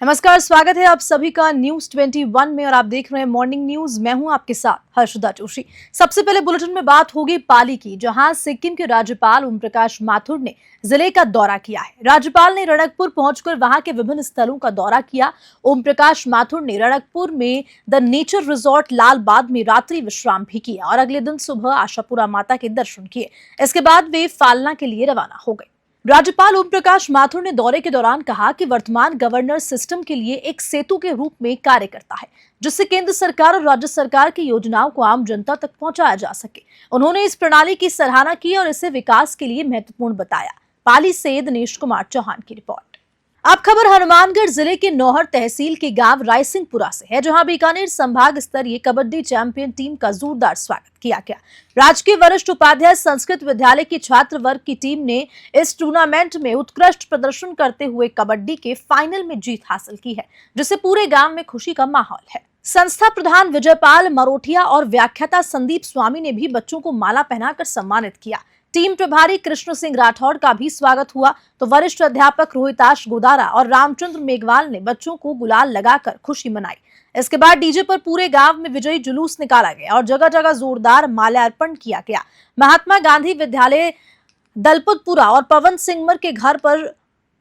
नमस्कार, स्वागत है आप सभी का न्यूज 21 में और आप देख रहे हैं मॉर्निंग न्यूज। मैं हूं आपके साथ हर्षदा जोशी। सबसे पहले बुलेटिन में बात होगी पाली की, जहां सिक्किम के राज्यपाल ओम प्रकाश माथुर ने जिले का दौरा किया है। राज्यपाल ने रणकपुर पहुंचकर वहां के विभिन्न स्थलों का दौरा किया। ओम प्रकाश माथुर ने रणकपुर में द नेचर रिजॉर्ट लालबाग में रात्रि विश्राम भी किया और अगले दिन सुबह आशापुरा माता के दर्शन किए। इसके बाद वे फालना के लिए रवाना हो गए। राज्यपाल ओम प्रकाश माथुर ने दौरे के दौरान कहा कि वर्तमान गवर्नर सिस्टम के लिए एक सेतु के रूप में कार्य करता है, जिससे केंद्र सरकार और राज्य सरकार की योजनाओं को आम जनता तक पहुंचाया जा सके। उन्होंने इस प्रणाली की सराहना की और इसे विकास के लिए महत्वपूर्ण बताया। पाली से दिनेश कुमार चौहान की रिपोर्ट। अब खबर हनुमानगढ़ जिले के नौहर तहसील के गांव रायसिंहपुरा से है, जहां बीकानेर संभाग स्तरीय कबड्डी चैंपियन टीम का जोरदार स्वागत किया गया। राजकीय वरिष्ठ उपाध्याय संस्कृत विद्यालय की छात्र वर्ग की टीम ने इस टूर्नामेंट में उत्कृष्ट प्रदर्शन करते हुए कबड्डी के फाइनल में जीत हासिल की है, जिससे पूरे गांव में खुशी का माहौल है। संस्था प्रधान विजयपाल मरोठिया और व्याख्याता संदीप स्वामी ने भी बच्चों को माला पहनाकर सम्मानित किया। टीम प्रभारी कृष्ण सिंह राठौड़ का भी स्वागत हुआ तो वरिष्ठ अध्यापक रोहिताश गोदारा और रामचंद्र मेघवाल ने बच्चों को गुलाल लगाकर खुशी मनाई। इसके बाद डीजे पर पूरे गांव में विजयी जुलूस निकाला गया और जगह जगह जोरदार माल्यार्पण किया गया। महात्मा गांधी विद्यालय दलपतपुरा और पवन सिंगमर के घर पर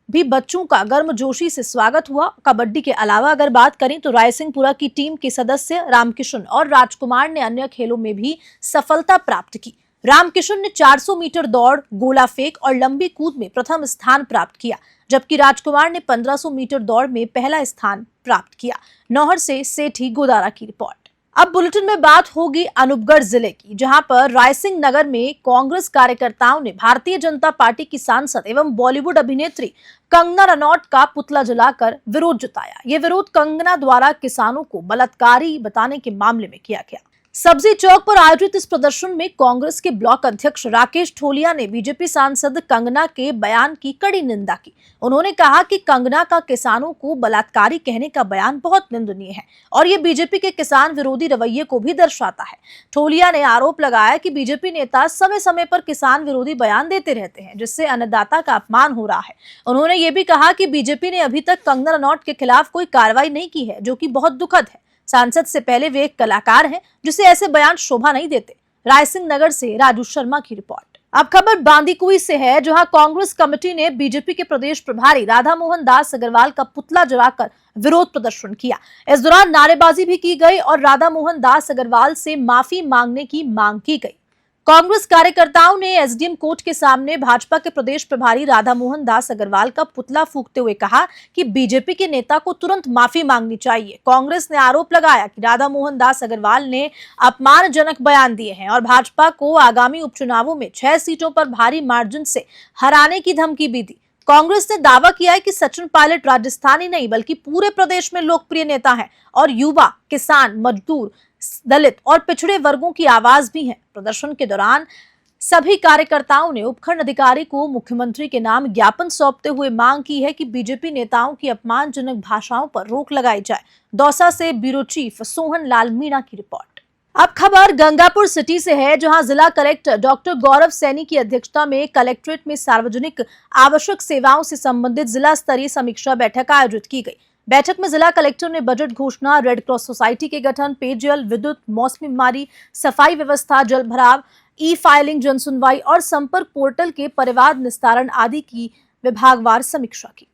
भी बच्चों का गर्मजोशी से स्वागत हुआ। कबड्डी के अलावा अगर बात करें तो रायसिंहपुरा की टीम के सदस्य रामकिशन और राजकुमार ने अन्य खेलों में भी सफलता प्राप्त की। रामकिशन ने 400 मीटर दौड़, गोला फेंक और लंबी कूद में प्रथम स्थान प्राप्त किया, जबकि राजकुमार ने 1500 मीटर दौड़ में पहला स्थान प्राप्त किया। नौहर से सेठी गोदारा की रिपोर्ट। अब बुलेटिन में बात होगी अनूपगढ़ जिले की, जहां पर रायसिंह नगर में कांग्रेस कार्यकर्ताओं ने भारतीय जनता पार्टी की सांसद एवं बॉलीवुड अभिनेत्री कंगना रनौत का पुतला जलाकर विरोध जताया। ये विरोध कंगना द्वारा किसानों को बलात्कारी बताने के मामले में किया गया। सब्जी चौक पर आयोजित इस प्रदर्शन में कांग्रेस के ब्लॉक अध्यक्ष राकेश ठोलिया ने बीजेपी सांसद कंगना के बयान की कड़ी निंदा की। उन्होंने कहा कि कंगना का किसानों को बलात्कारी कहने का बयान बहुत निंदनीय है और ये बीजेपी के किसान विरोधी रवैये को भी दर्शाता है। ठोलिया ने आरोप लगाया कि बीजेपी नेता समय समय पर किसान विरोधी बयान देते रहते हैं, जिससे अन्नदाता का अपमान हो रहा है। उन्होंने ये भी कहा कि बीजेपी ने अभी तक कंगना रनौत के खिलाफ कोई कार्रवाई नहीं की है, जो कि बहुत दुखद है। सांसद से पहले वे एक कलाकार हैं, जिसे ऐसे बयान शोभा नहीं देते। रायसिंह नगर से राजू शर्मा की रिपोर्ट। अब खबर बांदीकुई से है, जहां कांग्रेस कमेटी ने बीजेपी के प्रदेश प्रभारी राधा मोहन दास अग्रवाल का पुतला जलाकर विरोध प्रदर्शन किया। इस दौरान नारेबाजी भी की गई और राधा मोहन दास अग्रवाल से माफी मांगने की मांग की गई। कांग्रेस कार्यकर्ताओं ने एसडीएम कोर्ट के सामने भाजपा के प्रदेश प्रभारी राधा मोहन दास अग्रवाल का पुतला फूंकते हुए कहा कि बीजेपी के नेता को तुरंत माफी मांगनी चाहिए। कांग्रेस ने आरोप लगाया कि राधा मोहन दास अग्रवाल ने अपमानजनक बयान दिए हैं और भाजपा को आगामी उपचुनावों में 6 सीटों पर भारी मार्जिन से हराने की धमकी भी दी। कांग्रेस ने दावा किया है कि सचिन पायलट राजस्थान ही नहीं बल्कि पूरे प्रदेश में लोकप्रिय नेता हैं और युवा, किसान, मजदूर, दलित और पिछड़े वर्गों की आवाज भी है। प्रदर्शन के दौरान सभी कार्यकर्ताओं ने उपखंड अधिकारी को मुख्यमंत्री के नाम ज्ञापन सौंपते हुए मांग की है कि बीजेपी नेताओं की अपमानजनक भाषाओं पर रोक लगाई जाए। दौसा से ब्यूरो चीफ सोहन लाल मीणा की रिपोर्ट। अब खबर गंगापुर सिटी से है, जहां जिला कलेक्टर डॉक्टर गौरव सैनी की अध्यक्षता में कलेक्ट्रेट में सार्वजनिक आवश्यक सेवाओं से संबंधित जिला स्तरीय समीक्षा बैठक आयोजित की गई। बैठक में जिला कलेक्टर ने बजट घोषणा, रेड क्रॉस सोसाइटी के गठन, पेयजल, विद्युत, मौसमी बीमारी, सफाई व्यवस्था, जल भराव, ई फाइलिंग, जन सुनवाई और संपर्क पोर्टल के परिवाद निस्तारण आदि की विभागवार समीक्षा की।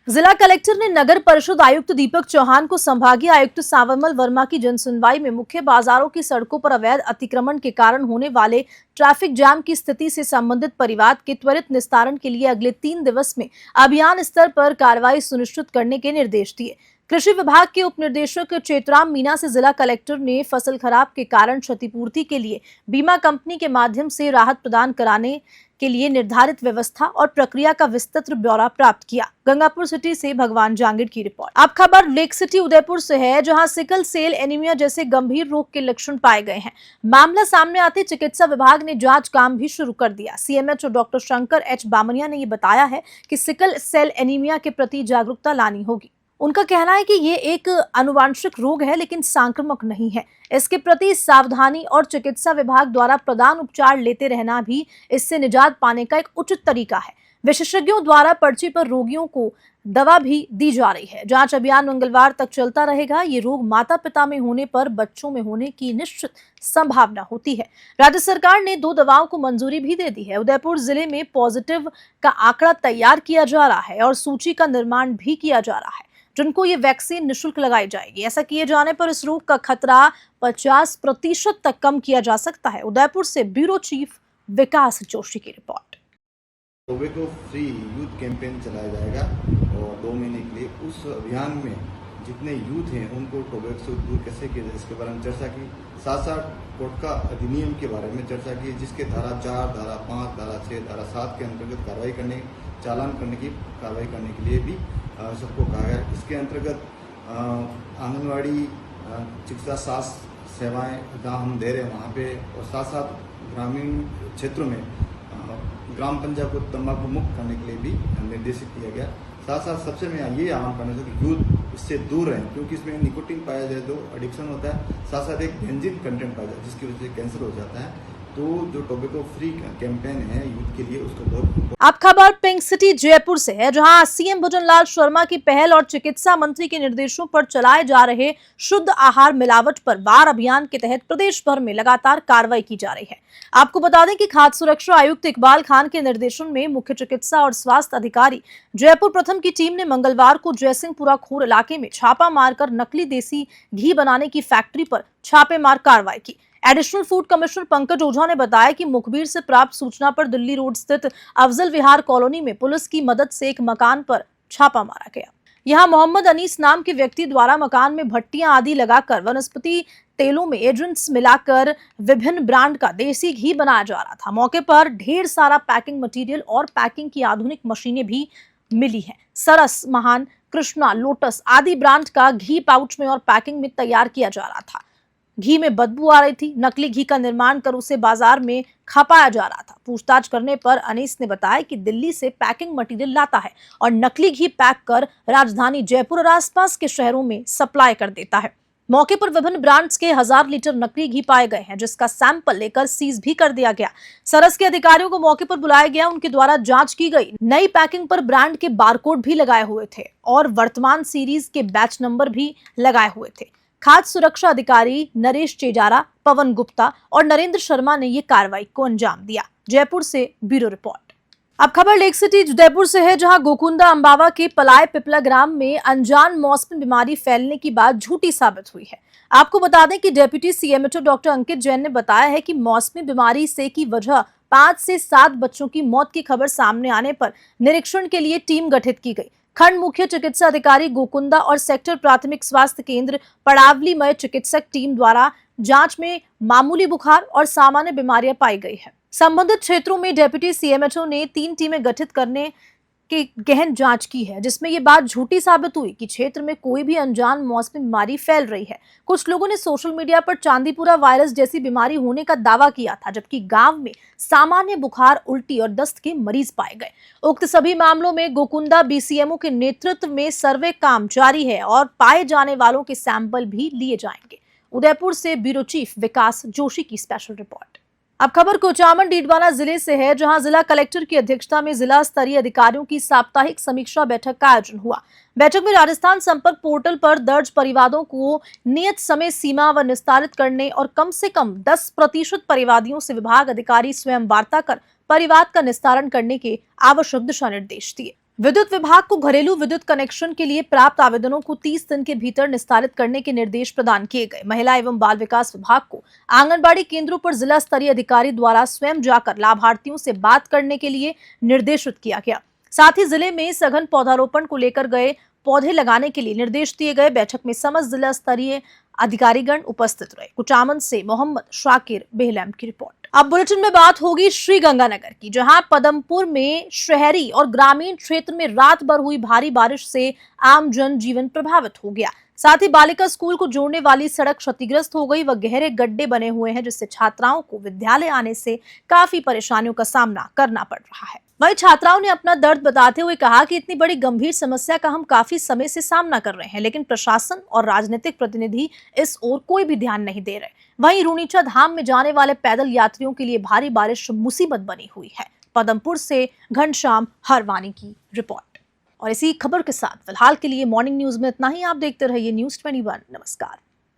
जिला कलेक्टर ने नगर परिषद आयुक्त दीपक चौहान को संभागीय आयुक्त सांवरमल वर्मा की जनसुनवाई में मुख्य बाजारों की सड़कों पर अवैध अतिक्रमण के कारण होने वाले ट्रैफिक जाम की स्थिति से संबंधित परिवाद के त्वरित निस्तारण के लिए अगले 3 दिवस में अभियान स्तर पर कार्रवाई सुनिश्चित करने के निर्देश दिए। कृषि विभाग के उप निदेशक चेतराम मीना से जिला कलेक्टर ने फसल खराब के कारण क्षतिपूर्ति के लिए बीमा कंपनी के माध्यम से राहत प्रदान कराने के लिए निर्धारित व्यवस्था और प्रक्रिया का विस्तृत ब्यौरा प्राप्त किया। गंगापुर सिटी से भगवान जांगिड़ की रिपोर्ट। अब खबर लेक सिटी उदयपुर से है, जहां सिकल सेल एनीमिया जैसे गंभीर रोग के लक्षण पाए गए हैं। मामला सामने आते चिकित्सा विभाग ने जांच काम भी शुरू कर दिया। CMHO doctor Shankar H Bamania ने ये बताया है कि सिकल सेल एनीमिया के प्रति जागरूकता लानी होगी। उनका कहना है कि ये एक आनुवांशिक रोग है, लेकिन संक्रामक नहीं है। इसके प्रति सावधानी और चिकित्सा विभाग द्वारा प्रदान उपचार लेते रहना भी इससे निजात पाने का एक उचित तरीका है। विशेषज्ञों द्वारा पर्ची पर रोगियों को दवा भी दी जा रही है। जांच अभियान मंगलवार तक चलता रहेगा। ये रोग माता पिता में होने पर बच्चों में होने की निश्चित संभावना होती है। राज्य सरकार ने 2 दवाओं को मंजूरी भी दे दी है। उदयपुर जिले में पॉजिटिव का आंकड़ा तैयार किया जा रहा है और सूची का निर्माण भी किया जा रहा है, जिनको ये वैक्सीन निःशुल्क लगाई जाएगी। ऐसा किए जाने पर इस रोग का खतरा 50% तक कम किया जा सकता है। उदयपुर से ब्यूरो चीफ विकास जोशी की report. Tobacco free youth campaign चलाया जाएगा और 2 महीने के लिए उस अभियान में जितने यूथ हैं उनको टोबैको से दूर कैसे किया जाए इसके बारे में चर्चा की। साथ साथ कोटका अधिनियम के बारे में चर्चा की, जिसके धारा 4, धारा 5, धारा 6, धारा 7 के अंतर्गत कार्रवाई करने, चालान करने की कार्रवाई करने के लिए भी सबको कहा गया। इसके अंतर्गत आंगनवाड़ी चिकित्सा स्वास्थ्य सेवाएं जहाँ हम दे रहे हैं वहाँ पे, और साथ साथ ग्रामीण क्षेत्रों में ग्राम पंचायत को तंबाकू मुक्त करने के लिए भी निर्देशित किया गया। साथ साथ सबसे मैं ये आह्वान करना चाहूँ कि यूथ इससे दूर रहें, क्योंकि इसमें निकोटीन पाया जाए तो एडिक्शन होता है, साथ साथ एक बेंजीन कंटेंट पाया जाए जिसकी वजह से कैंसर हो जाता है। तो जो टोबैको फ्री कैंपेन है यूथ के लिए उसको बहुत। अब खबर पिंक सिटी जयपुर से है, जहां सीएम भजनलाल शर्मा की पहल और चिकित्सा मंत्री के निर्देशों पर चलाए जा रहे शुद्ध आहार मिलावट पर वार अभियान के तहत प्रदेश भर में लगातार कार्रवाई की जा रही है। आपको बता दें कि खाद्य सुरक्षा आयुक्त इकबाल खान के निर्देशन में मुख्य चिकित्सा और स्वास्थ्य अधिकारी जयपुर प्रथम की टीम ने मंगलवार को जयसिंहपुरा खोर इलाके में छापा मारकर नकली देसी घी बनाने की फैक्ट्री पर छापेमार कार्रवाई की। एडिशनल फूड कमिश्नर पंकज ओझा ने बताया कि मुखबिर से प्राप्त सूचना पर दिल्ली रोड स्थित अफजल विहार कॉलोनी में पुलिस की मदद से एक मकान पर छापा मारा गया। यहां मोहम्मद अनीस नाम के व्यक्ति द्वारा मकान में भट्टियां आदि लगाकर वनस्पति तेलों में एजेंट्स मिलाकर विभिन्न ब्रांड का देसी घी बनाया जा रहा था। मौके पर ढेर सारा पैकिंग मटेरियल और पैकिंग की आधुनिक मशीनें भी मिली हैं। सरस, महान, कृष्णा, लोटस आदि ब्रांड का घी पाउच में और पैकिंग में तैयार किया जा रहा था। घी में बदबू आ रही थी। नकली घी का निर्माण कर उसे बाजार में खपाया जा रहा था। पूछताछ करने पर अनीस ने बताया कि दिल्ली से पैकिंग मटेरियल लाता है और नकली घी पैक कर राजधानी जयपुर और आसपास के शहरों में सप्लाई कर देता है। मौके पर विभिन्न ब्रांड्स के 1000 लीटर नकली घी पाए गए हैं, जिसका सैंपल लेकर सीज भी कर दिया गया। सरस के अधिकारियों को मौके पर बुलाया गया, उनके द्वारा जांच की गई। नई पैकिंग पर ब्रांड के बारकोड भी लगाए हुए थे और वर्तमान सीरीज के बैच नंबर भी लगाए हुए थे। खाद्य सुरक्षा अधिकारी नरेश चेजारा, पवन गुप्ता और नरेंद्र शर्मा ने ये कार्रवाई को अंजाम दिया। जयपुर से ब्यूरो रिपोर्ट। अब खबर लेक सिटी उदयपुर से है, जहां गोकुंदा अंबावा के पलाय पिपला ग्राम में अनजान मौसमी बीमारी फैलने की बात झूठी साबित हुई है। आपको बता दें कि डेप्यूटी सीएमएचओ डॉक्टर अंकित जैन ने बताया है कि मौसमी बीमारी से की वजह 5 से 7 बच्चों की मौत की खबर सामने आने पर निरीक्षण के लिए टीम गठित की गई। खंड मुख्य चिकित्सा अधिकारी गोकुंदा और सेक्टर प्राथमिक स्वास्थ्य केंद्र पड़ावलीमय चिकित्सक टीम द्वारा जांच में मामूली बुखार और सामान्य बीमारियां पाई गई है। संबंधित क्षेत्रों में डेप्यूटी सीएमएचओ ने 3 टीमें गठित करने की गहन जांच की है, जिसमें ये बात झूठी साबित हुई कि क्षेत्र में कोई भी अनजान मौसमी बीमारी फैल रही है। कुछ लोगों ने सोशल मीडिया पर चांदीपुरा वायरस जैसी बीमारी होने का दावा किया था, जबकि गांव में सामान्य बुखार, उल्टी और दस्त के मरीज पाए गए। उक्त सभी मामलों में गोकुंदा बीसीएमओ के नेतृत्व में सर्वे काम जारी है और पाए जाने वालों के सैंपल भी लिए जाएंगे। उदयपुर से ब्यूरो चीफ विकास जोशी की स्पेशल रिपोर्ट। अब खबर कोचामन डीडवाना जिले से है, जहां जिला कलेक्टर की अध्यक्षता में जिला स्तरीय अधिकारियों की साप्ताहिक समीक्षा बैठक का आयोजन हुआ। बैठक में राजस्थान संपर्क पोर्टल पर दर्ज परिवादों को नियत समय सीमा व निस्तारित करने और कम से कम 10% परिवादियों से विभाग अधिकारी स्वयं वार्ता कर परिवाद का निस्तारण करने के आवश्यक दिशा निर्देश दिए। विद्युत विभाग को घरेलू विद्युत कनेक्शन के लिए प्राप्त आवेदनों को 30 दिन के भीतर निस्तारित करने के निर्देश प्रदान किए गए। महिला एवं बाल विकास विभाग को आंगनबाड़ी केंद्रों पर जिला स्तरीय अधिकारी द्वारा स्वयं जाकर लाभार्थियों से बात करने के लिए निर्देशित किया गया। साथ ही जिले में सघन पौधारोपण को लेकर गए पौधे लगाने के लिए निर्देश दिए गए। बैठक में समस्त जिला स्तरीय अधिकारीगण उपस्थित रहे। कुचामन से मोहम्मद शाकिर बेहलम की रिपोर्ट। अब बुलेटिन में बात होगी श्रीगंगानगर की, जहां पदमपुर में शहरी और ग्रामीण क्षेत्र में रात भर हुई भारी बारिश से आम जन जीवन प्रभावित हो गया। साथ ही बालिका स्कूल को जोड़ने वाली सड़क क्षतिग्रस्त हो गई व गहरे गड्ढे बने हुए हैं, जिससे छात्राओं को विद्यालय आने से काफी परेशानियों का सामना करना पड़ रहा है। वहीं छात्राओं ने अपना दर्द बताते हुए कहा कि इतनी बड़ी गंभीर समस्या का हम काफी समय से सामना कर रहे हैं, लेकिन प्रशासन और राजनीतिक प्रतिनिधि इस ओर कोई भी ध्यान नहीं दे रहे। वहीं रूनीचा धाम में जाने वाले पैदल यात्रियों के लिए भारी बारिश मुसीबत बनी हुई है। पदमपुर से घनश्याम हरवानी की रिपोर्ट। और इसी खबर के साथ फिलहाल के लिए मॉर्निंग न्यूज में इतना ही। आप देखते रहिए न्यूज़ 21। नमस्कार।